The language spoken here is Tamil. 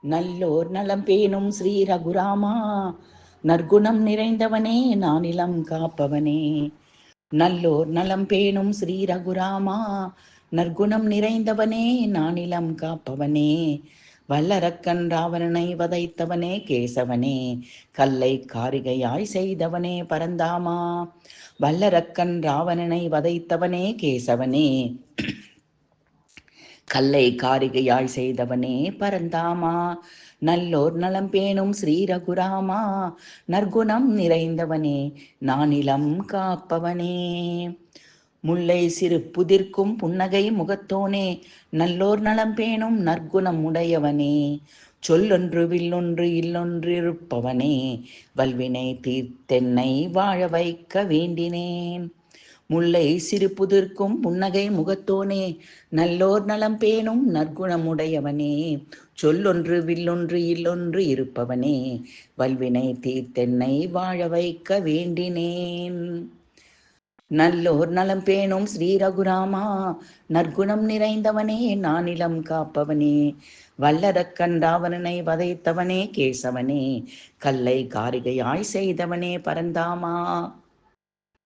நல்லோர் நலம் பேணும் ஸ்ரீ ரகுராமா, நற்குணம் நிறைந்தவனே நானிலம் காப்பவனே. நல்லோர் நலம் பேணும் ஸ்ரீ ரகுராமா, நற்குணம் நிறைந்தவனே நானிலம் காப்பவனே. வல்லரக்கன் ராவணனை வதைத்தவனே கேசவனே, கல்லை காரிகையாய் செய்தவனே பரந்தாமா. வல்லரக்கன் ராவணனை வதைத்தவனே கேசவனே, கல்லை காரிகையாய் செய்தவனே பரந்தாமா. நல்லோர் நலம் பேணும் ஸ்ரீ ரகுராமா, நற்குணம் நிறைந்தவனே நானிலம் காப்பவனே. முல்லை சிறு புதிர்க்கும் புன்னகை முகத்தோனே, நல்லோர் நலம் பேணும் நற்குணம் உடையவனே. சொல்லொன்று வில்லொன்று இல்லொன்று இருப்பவனே, வல்வினை தீர்த்தென்னை வாழ வைக்க வேண்டினேன். முல்லை சிறு புதிர்க்கும் புன்னகை முகத்தோனே, நல்லோர் நலம் பேணும் நற்குணமுடையவனே. சொல்லொன்று வில்லொன்று இல்லொன்று இருப்பவனே, வல்வினை தீர்த்தென்னை வாழ வைக்க வேண்டினேன். நல்லோர் நலம் பேணும் ஸ்ரீ ரகுராமா, நற்குணம் நிறைந்தவனே நானிலம் காப்பவனே. வல்லரக்கன் ராவணனை வதைத்தவனே கேசவனே, கல்லை காரிகையாய் செய்தவனே பரந்தாமா.